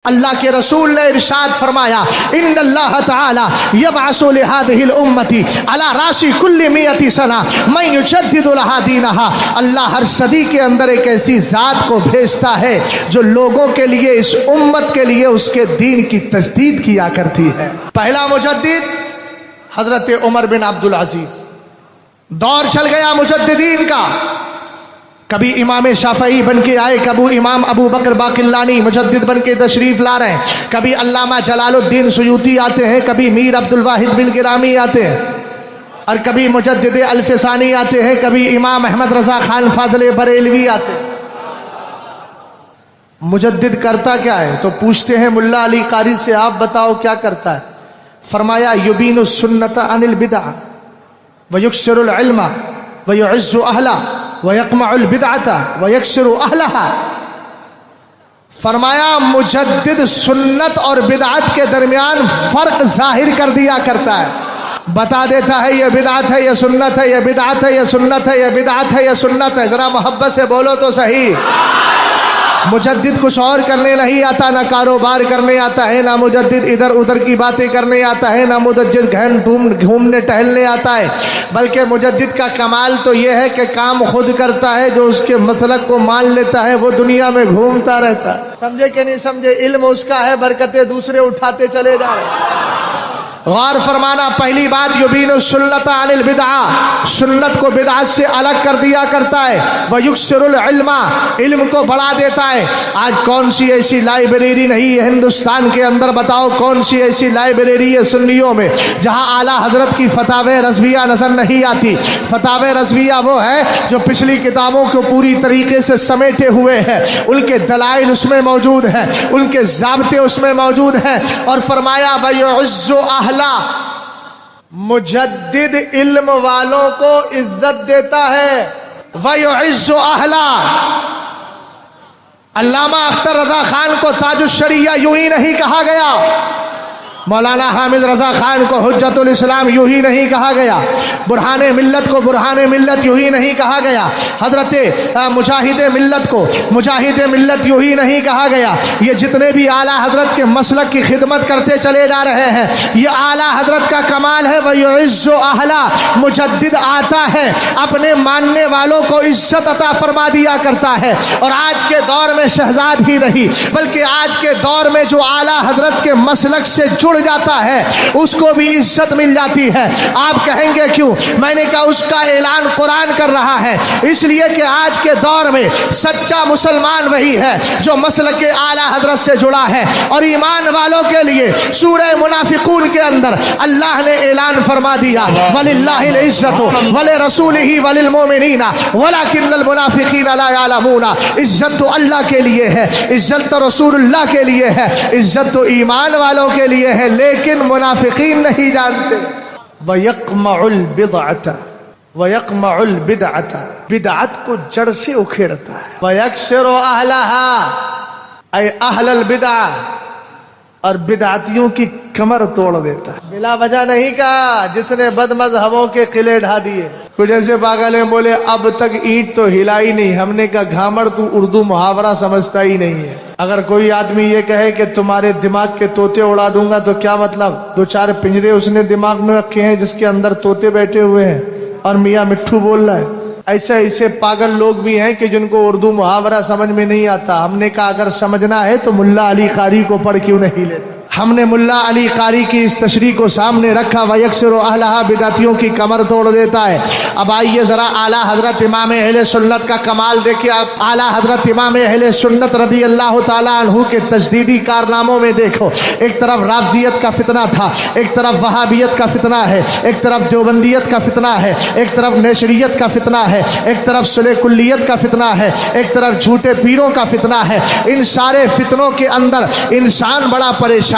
اللہ کے رسول نے ارشاد فرمایا ان اللہ تعالی یبعث لهذه الامه على راس كل 100 سنہ من یجدد لها دینها، اللہ ہر صدی کے اندر ایک ایسی ذات کو بھیجتا ہے جو لوگوں کے لیے، اس امت کے لیے اس کے دین کی تجدید کیا کرتی ہے۔ پہلا مجدد حضرت عمر بن عبدالعزیز، دور چل گیا مجددین کا، کبھی امام شافعی بن کے آئے، کبھی امام ابو بکر باقلانی مجدد بن کے تشریف لا رہے ہیں، کبھی علامہ جلال الدین سیوطی آتے ہیں، کبھی میر عبد الواحد بالگرامی آتے ہیں، اور کبھی مجدد الفسانی آتے ہیں، کبھی امام احمد رضا خان فاضل بریلوی آتے ہیں۔ مجدد کرتا کیا ہے؟ تو پوچھتے ہیں ملا علی قاری سے، آپ بتاؤ کیا کرتا ہے؟ فرمایا یبین السنت عن البدع ویکسر العلم ویعز اہلہ وَيَقْمَعُ الْبِدْعَةَ وَيَكْسِرُ أَهْلَهَا۔ فرمایا مجدد سنت اور بدعت کے درمیان فرق ظاہر کر دیا کرتا ہے، بتا دیتا ہے یہ بدعت ہے، یہ سنت ہے، یہ بدعت ہے، یہ سنت ہے، یہ بدعت ہے، یہ سنت ہے۔ ذرا محبت سے بولو تو صحیح۔ مجدد کچھ اور کرنے نہیں آتا، نہ کاروبار کرنے آتا ہے، نہ مجدد ادھر ادھر کی باتیں کرنے آتا ہے، نہ مجدد گھومنے ٹہلنے آتا ہے، بلکہ مجدد کا کمال تو یہ ہے کہ کام خود کرتا ہے، جو اس کے مسلک کو مان لیتا ہے وہ دنیا میں گھومتا رہتا ہے۔ سمجھے کہ نہیں سمجھے؟ علم اس کا ہے، برکتیں دوسرے اٹھاتے چلے جا رہے ہیں۔ غور فرمانا، پہلی بات یبین السنت عن البدع، سنت کو بدعت سے الگ کر دیا کرتا ہے، ویکسر العلم، علم کو بڑھا دیتا ہے۔ آج کون سی ایسی لائبریری نہیں ہے ہندوستان کے اندر، بتاؤ کون سی ایسی لائبریری ہے سنیوں میں جہاں اعلیٰ حضرت کی فتاوی رضویہ نظر نہیں آتی؟ فتاوی رضویہ وہ ہے جو پچھلی کتابوں کو پوری طریقے سے سمیٹے ہوئے ہیں، ان کے دلائل اس میں موجود ہیں، ان کے ضابطے اس میں موجود ہیں، اور فرمایا وَيُعِزُّ أَهْلَ، مجدد علم والوں کو عزت دیتا ہے۔ وَيُعِزُّ أَهْلَ، علامہ اختر رضا خان کو تاج الشریعہ یوں ہی نہیں کہا گیا، مولانا حامد رضا خان کو حجت الاسلام یوں ہی نہیں کہا گیا، برہان ملت کو برہان ملت یوں ہی نہیں کہا گیا، حضرت مجاہد ملت کو مجاہد ملت یوں ہی نہیں کہا گیا۔ یہ جتنے بھی اعلیٰ حضرت کے مسلک کی خدمت کرتے چلے جا رہے ہیں، یہ اعلیٰ حضرت کا کمال ہے۔ وَيُعِزُّ أَهْلَ، مجدد آتا ہے اپنے ماننے والوں کو عزت عطا فرما دیا کرتا ہے، اور آج کے دور میں شہزاد ہی نہیں بلکہ آج کے دور میں جو اعلیٰ حضرت کے مسلک سے جڑ جاتا ہے اس کو بھی عزت مل جاتی ہے۔ آپ کہیں گے کیوں؟ میں نے کہا اس کا اعلان قرآن کر رہا ہے، اس لیے کہ آج کے دور میں سچا مسلمان وہی ہے جو مسلک اعلیٰ حضرت سے جڑا ہے، اور ایمان والوں کے لیے سورہ منافقون کے اندر اللہ نے اعلان فرما دیا وَلِلَّهِ الْعِزَّةُ وَلِرَسُولِهِ وَلِلْمُؤْمِنِينَ وَلَكِنَّ الْمُنَافِقِينَ لَا يَعْلَمُونَ۔ عزت تو اللہ کے لیے ہے، عزت تو رسول اللہ کے لیے ہے، عزت تو ایمان والوں کے لیے ہے، لیکن منافقین نہیں جانتے۔ وَيَقْمَعُ الْبِدْعَةَ وَيَقْمَعُ الْبِدْعَةَ، بدعت کو جڑ سے اکھیڑتا ہے۔ وَيَكْسِرُ أَهْلَهَا، اے اہل البدع، اور بدعتیوں کی کمر توڑ دیتا ہے۔ بلا وجہ نہیں کہا، جس نے بد مذہبوں کے قلعے ڈھا دیے۔ کچھ ایسے پاگل ہیں بولے اب تک اینٹ تو ہلائی نہیں، ہم نے کہا گھامڑ تو اردو محاورہ سمجھتا ہی نہیں ہے۔ اگر کوئی آدمی یہ کہے کہ تمہارے دماغ کے طوطے اڑا دوں گا تو کیا مطلب؟ دو چار پنجرے اس نے دماغ میں رکھے ہیں جس کے اندر طوطے بیٹھے ہوئے ہیں اور میاں مٹھو بول رہا ہے۔ ایسے پاگل لوگ بھی ہیں کہ جن کو اردو محاورہ سمجھ میں نہیں آتا۔ ہم نے کہا اگر سمجھنا ہے تو ملا علی قاری کو پڑھ کیوں نہیں لیتے؟ ہم نے ملا علی قاری کی اس تشریح کو سامنے رکھا، وَيَكْسِرُ أَهْلَهَا، بدعتیوں کی کمر توڑ دیتا ہے۔ اب آئیے ذرا اعلیٰ حضرت امام اہل سنت کا کمال دیکھیں۔ آپ اعلیٰ حضرت امام اہل سنت رضی اللہ تعالیٰ عنہ کے تجدیدی کارناموں میں دیکھو، ایک طرف رافضیت کا فتنہ تھا، ایک طرف وہابیت کا فتنہ ہے، ایک طرف دیوبندیت کا فتنہ ہے، ایک طرف نیشریت کا فتنہ ہے، ایک طرف صلح کلیت کا فتنہ ہے، ایک طرف جھوٹے پیروں کا فتنہ ہے۔ ان سارے فتنوں کے اندر انسان بڑا پریشان